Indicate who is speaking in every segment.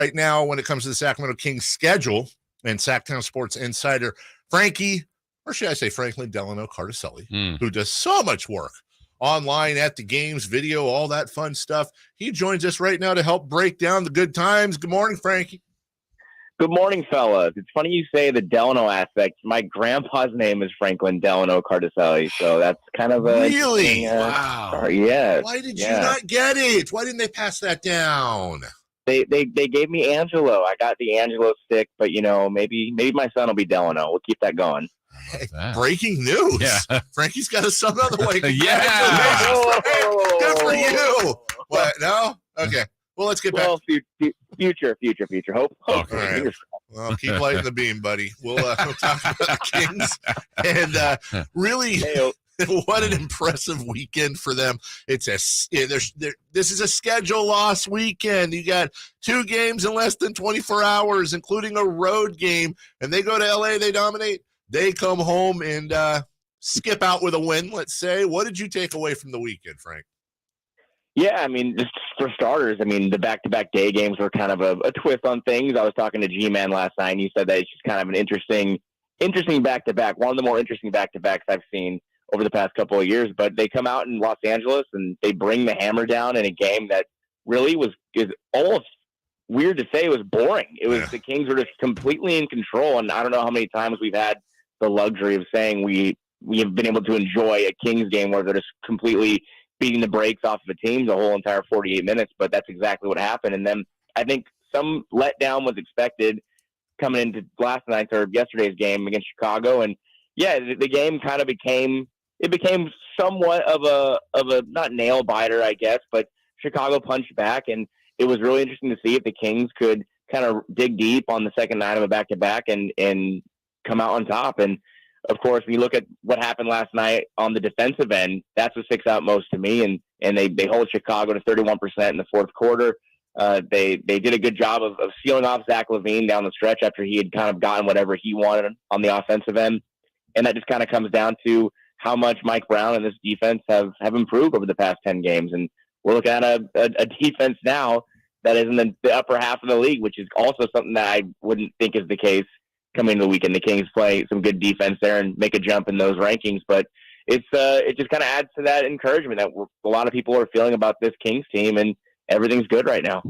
Speaker 1: right now when it comes to the Sacramento Kings schedule and Sactown Sports insider Frankie, or should I say Franklin Delano Cartoscelli, who does so much work online at the games, video, all that fun stuff. He joins us right now to help break down the good times. Good morning, Frankie.
Speaker 2: Good morning, fellas. It's funny you say the Delano aspect. My grandpa's name is Franklin Delano Cartoscelli, so that's kind of a
Speaker 1: really wow.
Speaker 2: Yes.
Speaker 1: Why did you not get it? Why didn't they pass that down?
Speaker 2: They gave me Angelo. I got the Angelo stick, but maybe my son will be Delano. We'll keep that going.
Speaker 1: Hey, breaking news. Yeah. Frankie's got a son on the way.
Speaker 2: Yeah.
Speaker 1: Good for you. What? No? Okay. Well, let's get back.
Speaker 2: Future. Hope.
Speaker 1: Okay. Right. Well, keep lighting the beam, buddy. We'll talk about the Kings. And really, what an impressive weekend for them. This is a schedule loss weekend. You got 2 games in less than 24 hours, including a road game. And they go to L.A., they dominate. They come home and skip out with a win, let's say. What did you take away from the weekend, Frank?
Speaker 2: Yeah, I mean, just for starters, the back-to-back day games were kind of a twist on things. I was talking to G-Man last night, and he said that it's just kind of an interesting back-to-back, one of the more interesting back-to-backs I've seen over the past couple of years. But they come out in Los Angeles, and they bring the hammer down in a game that really is almost weird to say. It was boring. It was the Kings were just completely in control, and I don't know how many times we've had the luxury of saying we have been able to enjoy a Kings game where they're just completely beating the brakes off of a team the whole entire 48 minutes, but that's exactly what happened. And then I think some letdown was expected coming into yesterday's game against Chicago. And the game kind of became somewhat of a not nail biter, I guess, but Chicago punched back, and it was really interesting to see if the Kings could kind of dig deep on the second night of a back-to-back and come out on top. And of course, when you look at what happened last night on the defensive end, that's what sticks out most to me. And they hold Chicago to 31% in the fourth quarter. They did a good job of sealing off Zach LaVine down the stretch after he had kind of gotten whatever he wanted on the offensive end. And that just kind of comes down to how much Mike Brown and this defense have improved over the past 10 games. And we're looking at a defense now that is in the upper half of the league, which is also something that I wouldn't think is the case coming into the weekend. The Kings play some good defense there and make a jump in those rankings, but it just kind of adds to that encouragement that a lot of people are feeling about this Kings team, and everything's good right now.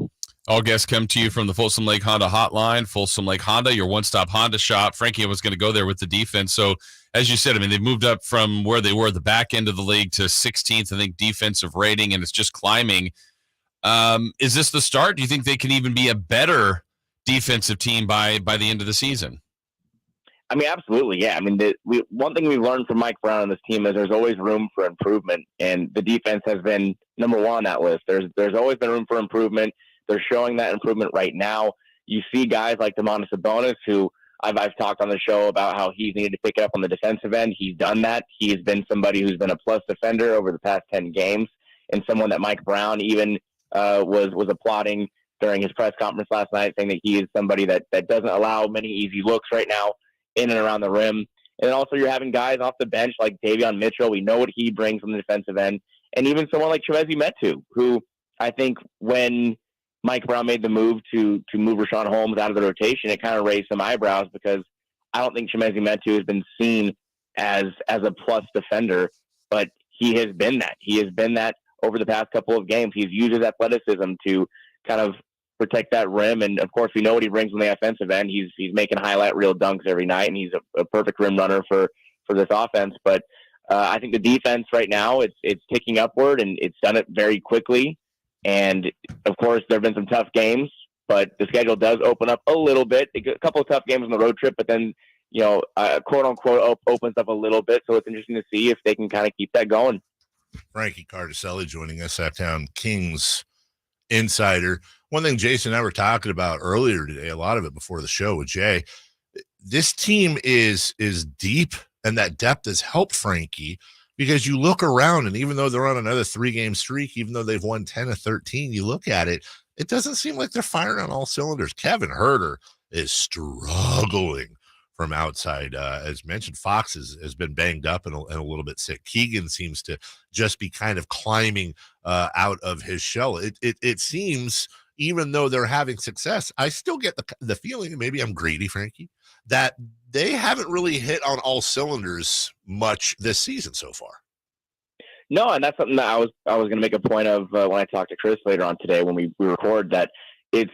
Speaker 3: All guests come to you from the Folsom Lake Honda hotline. Folsom Lake Honda, your one-stop Honda shop. Frankie was going to go there with the defense. So, as you said, they've moved up from where they were the back end of the league to 16th, I think, defensive rating, and it's just climbing. Is this the start? Do you think they can even be a better defensive team by the end of the season?
Speaker 2: Absolutely, yeah. One thing we've learned from Mike Brown and this team is there's always room for improvement, and the defense has been number one on that list. There's always been room for improvement. They're showing that improvement right now. You see guys like Domantas Sabonis, who I've talked on the show about how he's needed to pick it up on the defensive end. He's done that. He's been somebody who's been a plus defender over the past 10 games, and someone that Mike Brown even was applauding during his press conference last night, saying that he is somebody that doesn't allow many easy looks right now in and around the rim. And then also you're having guys off the bench like Davion Mitchell. We know what he brings on the defensive end. And even someone like Chimezie Metu, who I think when Mike Brown made the move to move Richaun Holmes out of the rotation, it kind of raised some eyebrows because I don't think Chimezie Metu has been seen as a plus defender, but he has been that. He has been that over the past couple of games. He's used his athleticism to kind of protect that rim, and of course we know what he brings on the offensive end. He's making highlight reel dunks every night, and he's a perfect rim runner for this offense. But I think the defense right now it's ticking upward, and it's done it very quickly. And of course there have been some tough games, but the schedule does open up a little bit. A couple of tough games on the road trip, but then quote unquote opens up a little bit. So it's interesting to see if they can kind of keep that going.
Speaker 1: Frankie Cartoscelli joining us, Sactown Kings insider. One thing Jason and I were talking about earlier today, a lot of it before the show with Jay, this team is deep, and that depth has helped Frankie, because you look around, and even though they're on another 3-game streak, even though they've won 10 of 13, you look at it, it doesn't seem like they're firing on all cylinders. Kevin Huerter is struggling from outside. As mentioned, Fox has been banged up and a little bit sick. Keegan seems to just be kind of climbing out of his shell. It seems, even though they're having success, I still get the feeling, and maybe I'm greedy, Frankie, that they haven't really hit on all cylinders much this season so far.
Speaker 2: No, and that's something that I was going to make a point of when I talked to Chris later on today when we record, that it's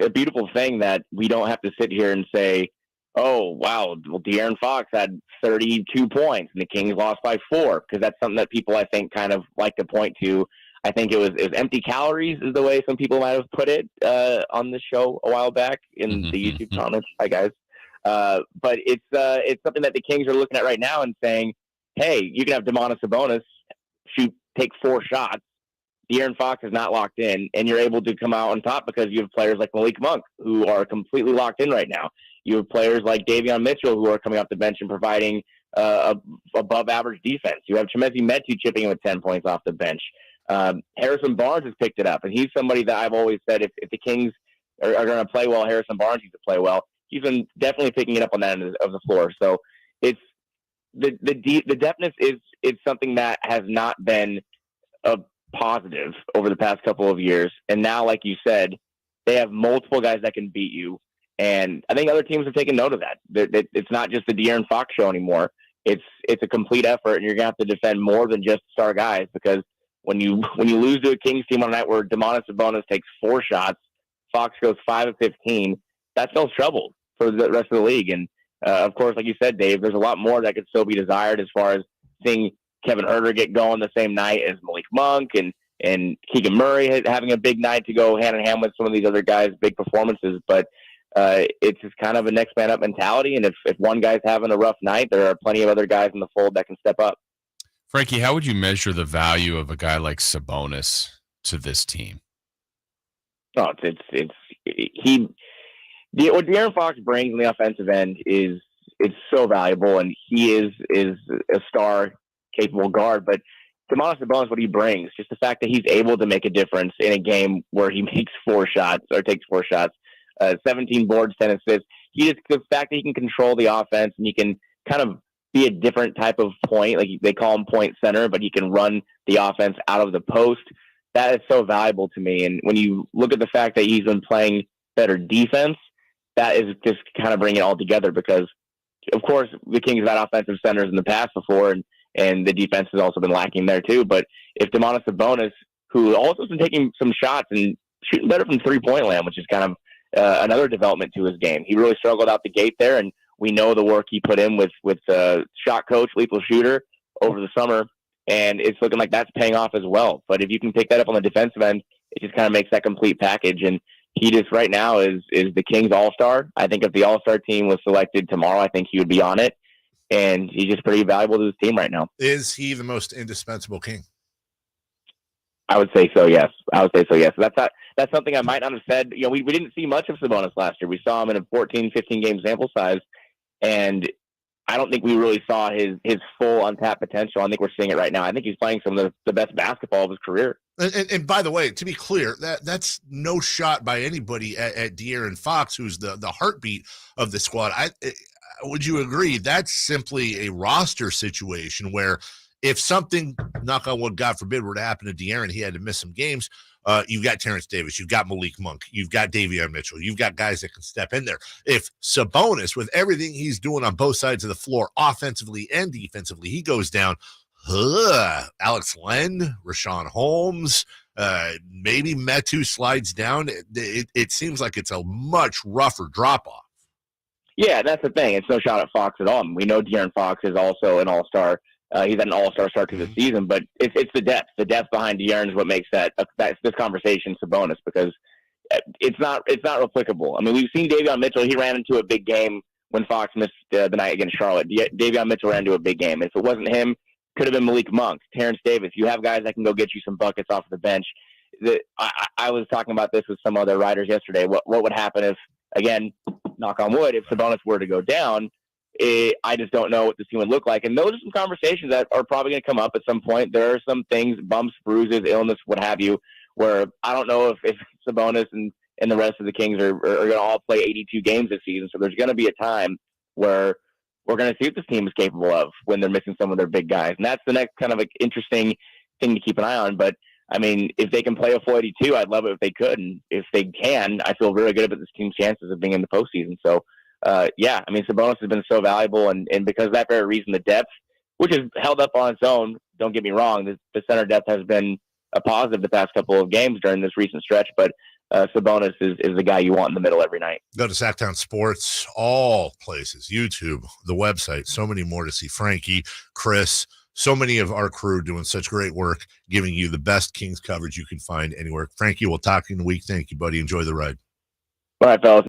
Speaker 2: a beautiful thing that we don't have to sit here and say, oh, wow, well, De'Aaron Fox had 32 points and the Kings lost by 4, because that's something that people, I think, kind of like to point to. I think it was empty calories is the way some people might have put it on the show a while back in the YouTube comments. Hi, guys. But it's something that the Kings are looking at right now and saying, hey, you can have Domantas Sabonis take 4 shots. De'Aaron Fox is not locked in, and you're able to come out on top because you have players like Malik Monk who are completely locked in right now. You have players like Davion Mitchell who are coming off the bench and providing above average defense. You have Chimezie Metu chipping in with 10 points off the bench. Harrison Barnes has picked it up, and he's somebody that I've always said if the Kings are going to play well, Harrison Barnes needs to play well. He's been definitely picking it up on that end of the floor. So it's the depthness is something that has not been a positive over the past couple of years. And now, like you said, they have multiple guys that can beat you. And I think other teams have taken note of that. It's not just the De'Aaron Fox show anymore. It's a complete effort, and you're going to have to defend more than just star guys, because when you lose to a Kings team on a night where Domantas Sabonis takes 4 shots, Fox goes 5 of 15, that spells trouble for the rest of the league. And of course, like you said, Dave, there's a lot more that could still be desired as far as seeing Kevin Huerter get going the same night as Malik Monk and Keegan Murray having a big night to go hand in hand with some of these other guys' big performances. But it's just kind of a next man up mentality. And if one guy's having a rough night, there are plenty of other guys in the fold that can step up.
Speaker 3: Frankie, how would you measure the value of a guy like Sabonis to this team?
Speaker 2: Oh, what De'Aaron Fox brings on the offensive end it's so valuable, and he is a star capable guard. But Domantas Sabonis, what he brings, just the fact that he's able to make a difference in a game where he makes 4 shots or takes 4 shots, 17 boards, 10 assists. The fact that he can control the offense and he can kind of be a different type of point, like they call him point center, but he can run the offense out of the post. That is so valuable to me. And when you look at the fact that he's been playing better defense, that is just kind of bringing it all together, because of course the Kings have had offensive centers in the past before, and the defense has also been lacking there too. But if Domantas Sabonis, who also has been taking some shots and shooting better from 3-point land, which is kind of another development to his game. He really struggled out the gate there, and we know the work he put in with shot coach, lethal shooter over the summer, and it's looking like that's paying off as well. But if you can pick that up on the defensive end, it just kind of makes that complete package. And he just right now is the Kings All-Star. I think if the All-Star team was selected tomorrow, I think he would be on it. And he's just pretty valuable to his team right now.
Speaker 1: Is he the most indispensable King?
Speaker 2: I would say so, yes. That's something I might not have said. You know, we didn't see much of Sabonis last year. We saw him in a 14, 15-game sample size, and I don't think we really saw his full untapped potential. I think we're seeing it right now. I think he's playing some of the best basketball of his career.
Speaker 1: And by the way, to be clear, that's no shot by anybody at De'Aaron Fox, who's the heartbeat of the squad. Would you agree that's simply a roster situation where if something, knock on wood, God forbid, were to happen to De'Aaron, he had to miss some games, you've got Terrence Davis, you've got Malik Monk, you've got Davion Mitchell, you've got guys that can step in there. If Sabonis, with everything he's doing on both sides of the floor, offensively and defensively, he goes down, Alex Len, Rashawn Holmes, maybe Metu slides down, it seems like it's a much rougher drop-off.
Speaker 2: Yeah, that's the thing. It's no shot at Fox at all. We know De'Aaron Fox is also an all-star. He's had an all-star start to the season, but it's the depth. The depth behind De'Aaron is what makes this conversation Sabonis, because it's not replicable. I mean, we've seen Davion Mitchell. He ran into a big game when Fox missed the night against Charlotte. Davion Mitchell ran into a big game. If it wasn't him, could have been Malik Monk, Terrence Davis. You have guys that can go get you some buckets off the bench. I was talking about this with some other writers yesterday. What would happen if, again, knock on wood, if Sabonis were to go down? I just don't know what this team would look like. And those are some conversations that are probably going to come up at some point. There are some things, bumps, bruises, illness, what have you, where I don't know if Sabonis and the rest of the Kings are going to all play 82 games this season. So there's going to be a time where we're going to see what this team is capable of when they're missing some of their big guys. And that's the next kind of like interesting thing to keep an eye on. But I mean, if they can play a full 82, I'd love it if they could. And if they can, I feel really good about this team's chances of being in the postseason. So, yeah, I mean, Sabonis has been so valuable. And because of that very reason, the depth, which is held up on its own, don't get me wrong, the center depth has been a positive the past couple of games during this recent stretch. But Sabonis is the guy you want in the middle every night.
Speaker 1: Go to Sactown Sports, all places, YouTube, the website, so many more to see Frankie, Chris, so many of our crew doing such great work, giving you the best Kings coverage you can find anywhere. Frankie, we'll talk in a week. Thank you, buddy. Enjoy the ride.
Speaker 2: All right, fellas.